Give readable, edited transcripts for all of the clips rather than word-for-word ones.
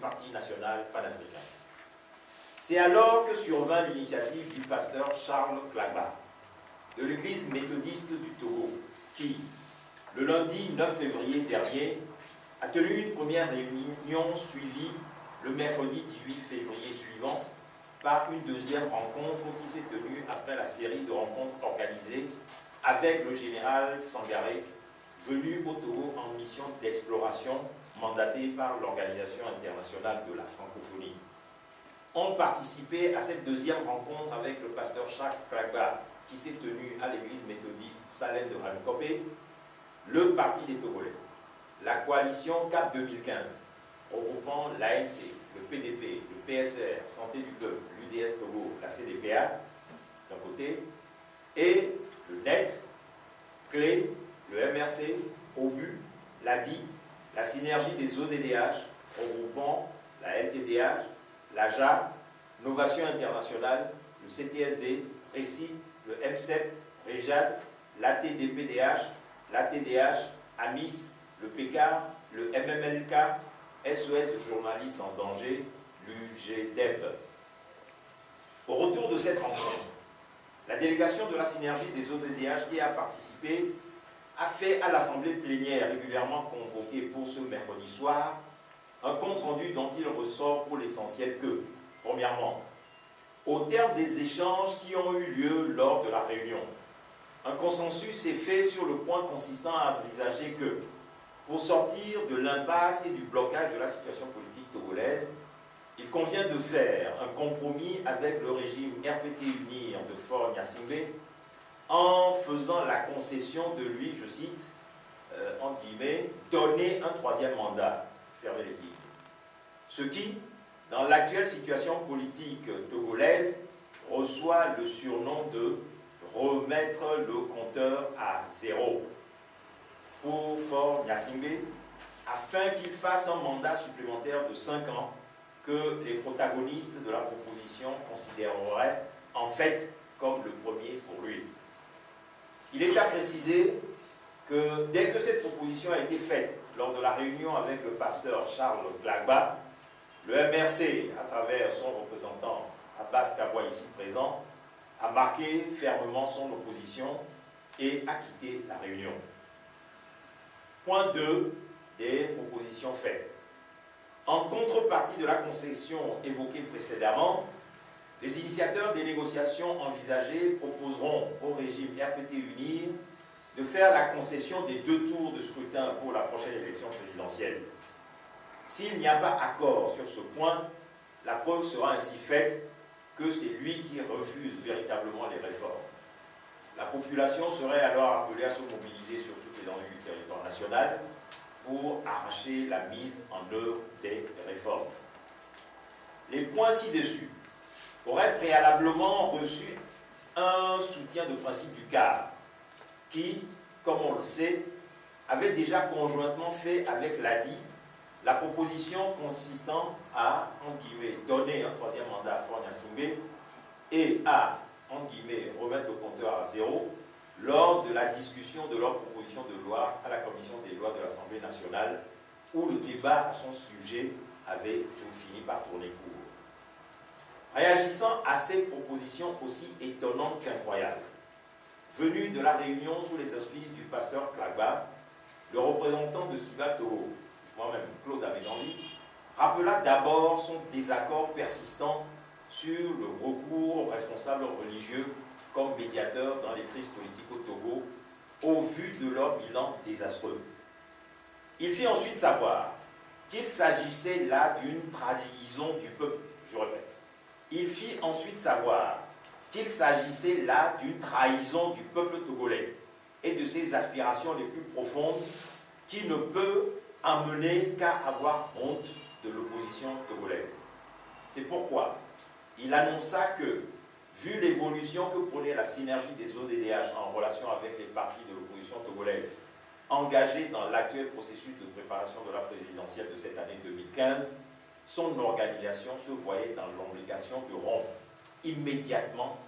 Parti national panafricain. C'est alors que survint l'initiative du pasteur Charles Klagba, de l'église méthodiste du Togo, qui, le lundi 9 février dernier, a tenu une première réunion suivie le mercredi 18 février suivant par une deuxième rencontre qui s'est tenue après la série de rencontres organisées avec le général Sangaré, venu au Togo en mission d'exploration mandaté par l'Organisation internationale de la francophonie. Ont participé à cette deuxième rencontre avec le pasteur Charles Klagba, qui s'est tenue à l'église méthodiste Salem de Rankopé, le Parti des Togolais, la coalition CAP 2015, regroupant l'ANC, le PDP, le PSR, Santé du Peuple, l'UDS Togo, la CDPA, d'un côté, et le NET, CLé, le MRC, OBU, l'ADI, la synergie des ODDH, regroupant la LTDH, la JA, Novation Internationale, le CTSD, RECI, le MCEP, REJAD, l'ATDPDH, l'ATDH, AMIS, le PECAR, le MMLK, SOS Journalistes en danger, l'UGDEB. Au retour de cette rencontre, la délégation de la synergie des ODDH qui a participé a fait à l'Assemblée plénière régulièrement convoquée pour ce mercredi soir un compte-rendu dont il ressort pour l'essentiel que, premièrement, au terme des échanges qui ont eu lieu lors de la réunion, un consensus s'est fait sur le point consistant à envisager que, pour sortir de l'impasse et du blocage de la situation politique togolaise, il convient de faire un compromis avec le régime RPT UNIR de Faure Gnassingbé en faisant la concession de lui, je cite, entre guillemets, donner un troisième mandat, fermez les guillemets. Ce qui, dans l'actuelle situation politique togolaise, reçoit le surnom de remettre le compteur à zéro pour Faure Gnassingbé, afin qu'il fasse un mandat supplémentaire de 5 ans que les protagonistes de la proposition considéreraient en fait comme le premier pour lui. Il est à préciser que dès que cette proposition a été faite lors de la réunion avec le pasteur Charles Klagba, le MRC, à travers son représentant Abbas Kabwa ici présent, a marqué fermement son opposition et a quitté la réunion. Point 2 des propositions faites. En contrepartie de la concession évoquée précédemment, les initiateurs des négociations envisagées proposeront au régime RPT-UNIR de faire la concession des 2 tours de scrutin pour la prochaine élection présidentielle. S'il n'y a pas accord sur ce point, la preuve sera ainsi faite que c'est lui qui refuse véritablement les réformes. La population serait alors appelée à se mobiliser sur toute l'étendue du territoire national pour arracher la mise en œuvre des réformes. Les points ci-dessus auraient préalablement reçu un soutien de principe du CAR, qui, comme on le sait, avait déjà conjointement fait avec l'ADI la proposition consistant à, entre guillemets, donner un troisième mandat à Faure Gnassingbé et à, entre guillemets, remettre le compteur à zéro lors de la discussion de leur proposition de loi à la commission des lois de l'Assemblée nationale, où le débat à son sujet avait tout fini par tourner court. Réagissant à ces propositions aussi étonnantes qu'incroyables, venues de la réunion sous les auspices du pasteur Klagba, le représentant de Siva Togo, moi-même Claude Amédanvi, rappela d'abord son désaccord persistant sur le recours aux responsables religieux comme médiateurs dans les crises politiques au Togo, au vu de leur bilan désastreux. Il fit ensuite savoir qu'il s'agissait là d'une trahison du peuple. Je répète. Il fit ensuite savoir qu'il s'agissait là d'une trahison du peuple togolais et de ses aspirations les plus profondes qui ne peut amener qu'à avoir honte de l'opposition togolaise. C'est pourquoi il annonça que, vu l'évolution que prenait la synergie des ODDH en relation avec les partis de l'opposition togolaise engagés dans l'actuel processus de préparation de la présidentielle de cette année 2015, son organisation se voyait dans l'obligation de rompre immédiatement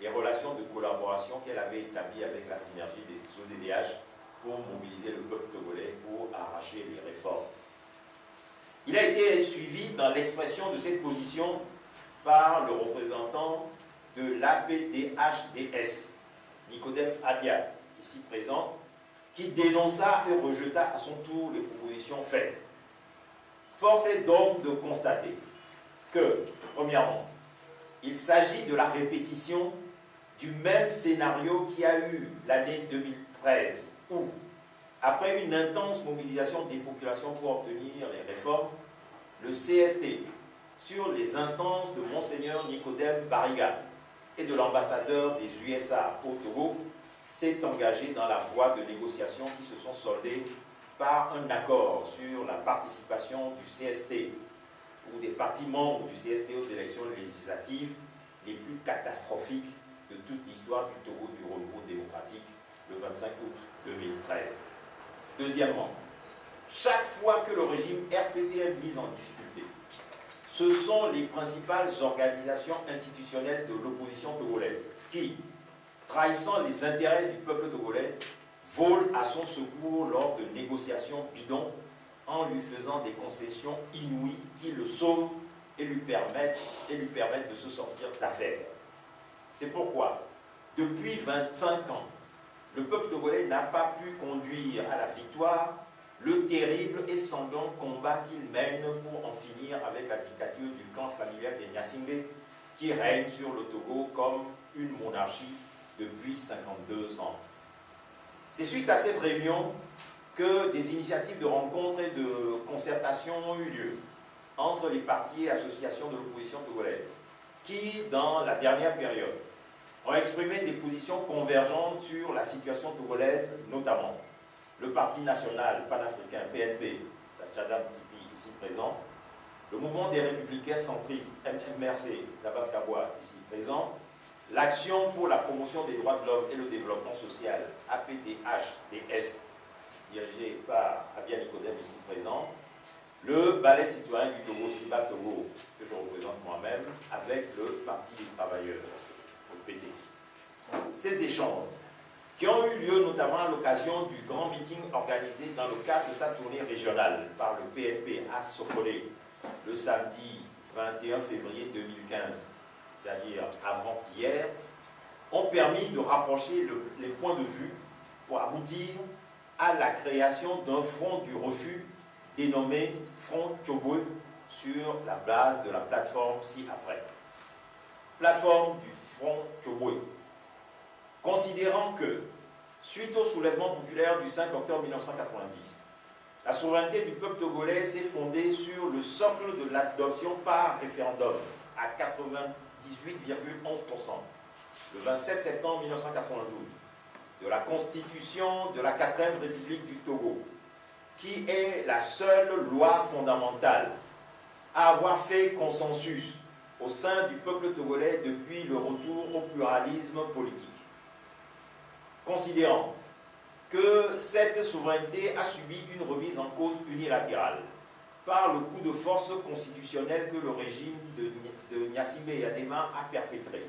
les relations de collaboration qu'elle avait établies avec la synergie des ODDH pour mobiliser le peuple togolais pour arracher les réformes. Il a été suivi dans l'expression de cette position par le représentant de l'APDHDS, Nicodème Adia, ici présent, qui dénonça et rejeta à son tour les propositions faites. Force est donc de constater que, premièrement, il s'agit de la répétition du même scénario qui a eu l'année 2013, où, après une intense mobilisation des populations pour obtenir les réformes, le CST, sur les instances de Monseigneur Nicodème Barriga et de l'ambassadeur des USA au Togo, s'est engagé dans la voie de négociations qui se sont soldées par un accord sur la participation du CST ou des partis membres du CST aux élections législatives les plus catastrophiques de toute l'histoire du Togo du renouveau démocratique le 25 août 2013. Deuxièmement, chaque fois que le régime RPT est mis en difficulté, ce sont les principales organisations institutionnelles de l'opposition togolaise qui, trahissant les intérêts du peuple togolais, volent à son secours lors de négociations bidons en lui faisant des concessions inouïes qui le sauvent et lui permettent de se sortir d'affaires. C'est pourquoi, depuis 25 ans, le peuple togolais n'a pas pu conduire à la victoire le terrible et sanglant combat qu'il mène pour en finir avec la dictature du clan familial des Gnassingbé qui règne sur le Togo comme une monarchie depuis 52 ans. C'est suite à cette réunion que des initiatives de rencontres et de concertation ont eu lieu entre les partis et associations de l'opposition togolaise qui, dans la dernière période, ont exprimé des positions convergentes sur la situation togolaise, notamment le Parti national panafricain, PNP, Tchadam Tipi, ici présent, le mouvement des républicains centristes, MMRC, d'Abbas Kaboua, ici présent, l'Action pour la promotion des droits de l'homme et le développement social, APDHDS, dirigé par Abia Nicodème, ici présent, le Balai citoyen du Togo, Siba Togo, que je représente moi-même, avec le Parti des travailleurs, le PD. Ces échanges, qui ont eu lieu notamment à l'occasion du grand meeting organisé dans le cadre de sa tournée régionale par le PNP à Sokolé, le samedi 21 février 2015, c'est-à-dire avant-hier, ont permis de rapprocher les points de vue pour aboutir à la création d'un front du refus dénommé Front Tchobwe sur la base de la plateforme ci-après. Plateforme du Front Tchobwe. Considérant que, suite au soulèvement populaire du 5 octobre 1990, la souveraineté du peuple togolais s'est fondée sur le socle de l'adoption par référendum à 98,11% le 27 septembre 1992 de la Constitution de la 4e République du Togo, qui est la seule loi fondamentale à avoir fait consensus au sein du peuple togolais depuis le retour au pluralisme politique. Considérant que cette souveraineté a subi une remise en cause unilatérale par le coup de force constitutionnel que le régime de Gnassingbé et Adema a perpétré,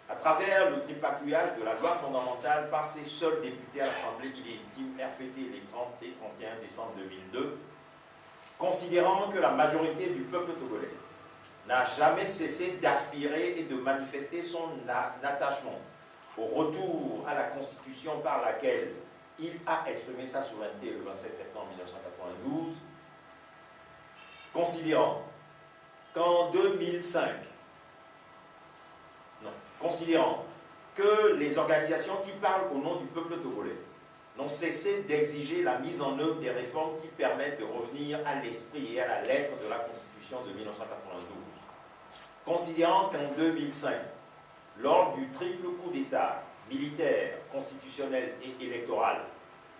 à travers le tripatouillage de la loi fondamentale par ses seuls députés à l'Assemblée illégitime RPT les 30 et 31 décembre 2002, considérant que la majorité du peuple togolais n'a jamais cessé d'aspirer et de manifester son attachement au retour à la Constitution par laquelle il a exprimé sa souveraineté le 27 septembre 1992, considérant qu'en 2005, considérant que les organisations qui parlent au nom du peuple togolais n'ont cessé d'exiger la mise en œuvre des réformes qui permettent de revenir à l'esprit et à la lettre de la Constitution de 1992. Considérant qu'en 2005, lors du triple coup d'État militaire, constitutionnel et électoral,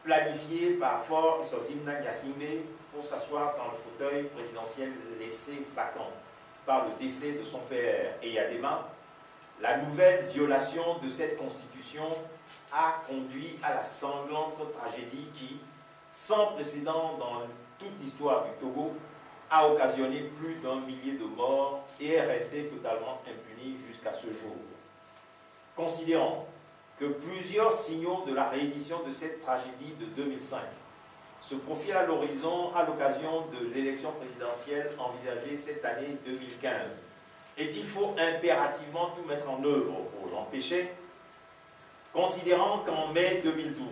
planifié par Faure Essouzimna Gnassingbé pour s'asseoir dans le fauteuil présidentiel laissé vacant par le décès de son père et Adema, la nouvelle violation de cette constitution a conduit à la sanglante tragédie qui, sans précédent dans toute l'histoire du Togo, a occasionné plus d'1 millier de morts et est restée totalement impunie jusqu'à ce jour. Considérant que plusieurs signaux de la réédition de cette tragédie de 2005 se profile à l'horizon à l'occasion de l'élection présidentielle envisagée cette année 2015 et qu'il faut impérativement tout mettre en œuvre pour l'empêcher, considérant qu'en mai 2012,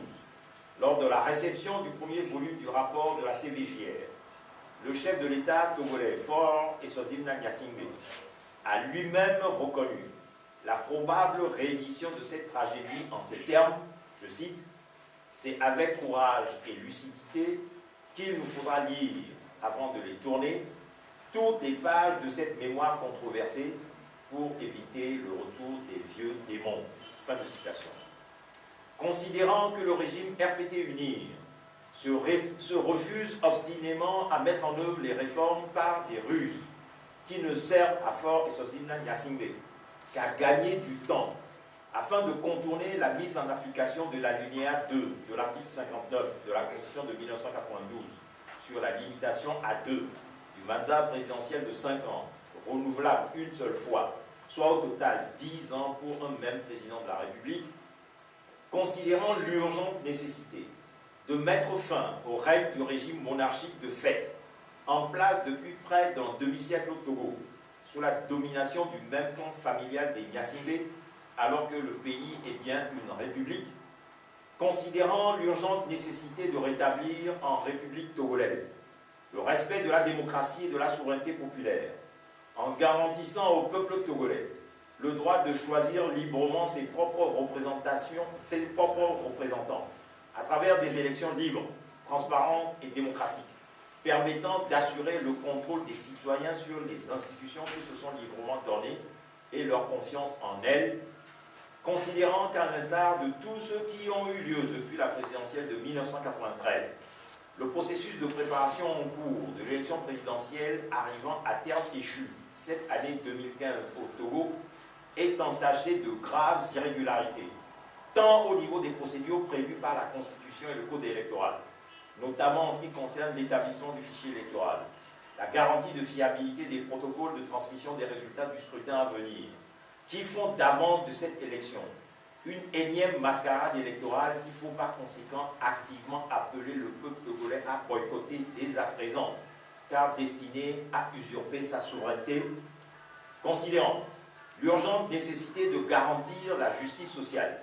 lors de la réception du premier volume du rapport de la CVJR, le chef de l'État togolais, Faure Eswazimna Gnassingbé, a lui-même reconnu la probable réédition de cette tragédie en ces termes, je cite, « C'est avec courage et lucidité qu'il nous faudra lire, avant de les tourner, toutes les pages de cette mémoire controversée pour éviter le retour des vieux démons. » Fin de citation. Considérant que le régime RPT-UNIR se refuse obstinément à mettre en œuvre les réformes par des ruses qui ne servent à Faure Eswazimna Gnassingbé qu'à gagner du temps afin de contourner la mise en application de l'alinéa 2 de l'article 59 de la Constitution de 1992 sur la limitation à 2 du mandat présidentiel de 5 ans, renouvelable une seule fois, soit au total 10 ans pour un même président de la République, considérant l'urgente nécessité de mettre fin au règne du régime monarchique de fait, en place depuis près d'un demi-siècle au Togo, sous la domination du même clan familial des Gnassingbé, alors que le pays est bien une république, considérant l'urgente nécessité de rétablir en République togolaise le respect de la démocratie et de la souveraineté populaire, en garantissant au peuple togolais le droit de choisir librement ses propres représentants, à travers des élections libres, transparentes et démocratiques, permettant d'assurer le contrôle des citoyens sur les institutions qui se sont librement données et leur confiance en elles, considérant qu'à l'instar de tous ceux qui ont eu lieu depuis la présidentielle de 1993, le processus de préparation en cours de l'élection présidentielle arrivant à terme échu cette année 2015 au Togo est entaché de graves irrégularités, tant au niveau des procédures prévues par la Constitution et le Code électoral, notamment en ce qui concerne l'établissement du fichier électoral, la garantie de fiabilité des protocoles de transmission des résultats du scrutin à venir, qui font d'avance de cette élection une énième mascarade électorale qu'il faut par conséquent activement appeler le peuple togolais à boycotter dès à présent, car destiné à usurper sa souveraineté, considérant l'urgente nécessité de garantir la justice sociale,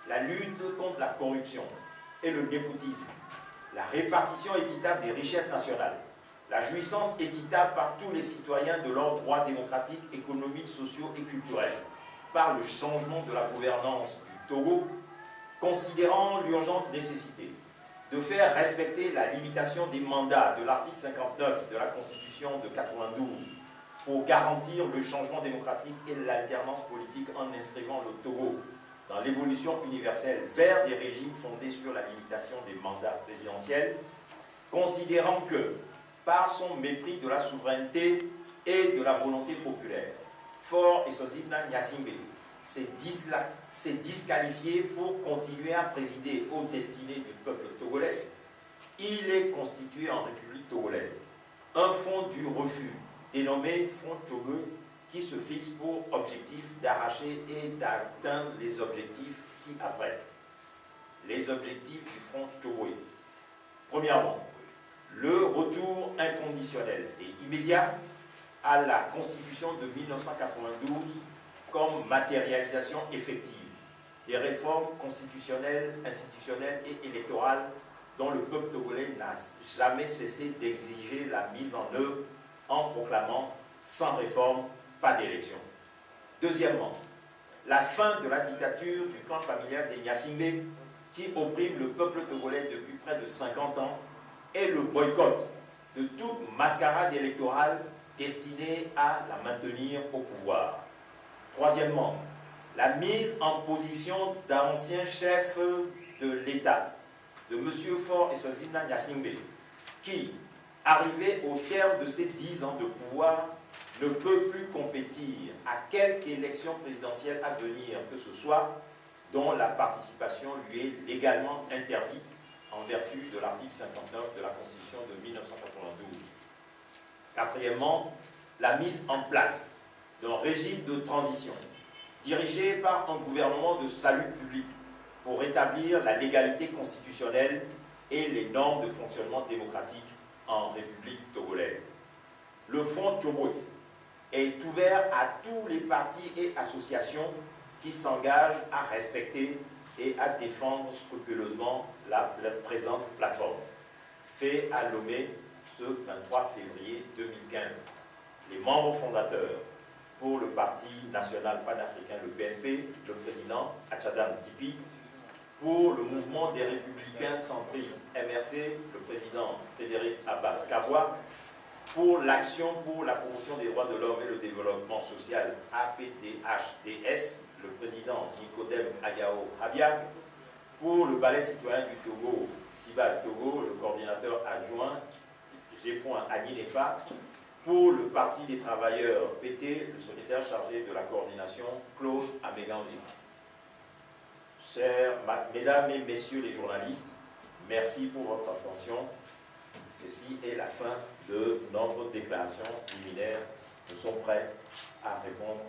la lutte contre la corruption et le népotisme, la répartition équitable des richesses nationales, la jouissance équitable par tous les citoyens de leurs droits démocratiques, économiques, sociaux et culturels, par le changement de la gouvernance du Togo, considérant l'urgente nécessité de faire respecter la limitation des mandats de l'article 59 de la Constitution de 92 pour garantir le changement démocratique et l'alternance politique en inscrivant le Togo dans l'évolution universelle vers des régimes fondés sur la limitation des mandats présidentiels, considérant que, par son mépris de la souveraineté et de la volonté populaire, Faure Eswazimna Gnassingbé s'est disqualifié pour continuer à présider aux destinées du peuple togolais. Il est constitué en République togolaise un front du refus, dénommé Front Togolais, qui se fixe pour objectif d'arracher et d'atteindre les objectifs ci-après. Les objectifs du Front Togolais. Premièrement, le retour inconditionnel et immédiat à la Constitution de 1992 comme matérialisation effective des réformes constitutionnelles, institutionnelles et électorales dont le peuple togolais n'a jamais cessé d'exiger la mise en œuvre en proclamant sans réforme, pas d'élection. Deuxièmement, la fin de la dictature du clan familial des Gnassingbé qui opprime le peuple togolais depuis près de 50 ans et le boycott de toute mascarade électorale destinée à la maintenir au pouvoir. Troisièmement, la mise en position d'anciens chefs de l'État, de M. Faure Eswazimna Gnassingbé, qui, arrivé au terme de ses 10 ans de pouvoir, ne peut plus compétir à quelque élection présidentielle à venir que ce soit, dont la participation lui est légalement interdite en vertu de l'article 59 de la Constitution de 1992. Quatrièmement, la mise en place d'un régime de transition dirigé par un gouvernement de salut public pour rétablir la légalité constitutionnelle et les normes de fonctionnement démocratique en République togolaise. Le Front Tchobwe est ouvert à tous les partis et associations qui s'engagent à respecter et à défendre scrupuleusement la présente plateforme. Fait à Lomé ce 23 février 2015. Les membres fondateurs pour le Parti national panafricain, le PNP, le président Atchadam Tipi, pour le mouvement des républicains centristes MRC, le président Frédéric Abbas Kabwa, pour l'action pour la promotion des droits de l'homme et le développement social APDHDS, le président Nicodème Ayao Habia, pour le Balai citoyen du Togo, Sibal Togo, le coordinateur adjoint G. Agninefa, pour le Parti des travailleurs PT, le secrétaire chargé de la coordination Claude Améganzi. Chers mesdames et messieurs les journalistes, merci pour votre attention. Ceci est la fin de notre déclaration liminaire. Nous sommes prêts à répondre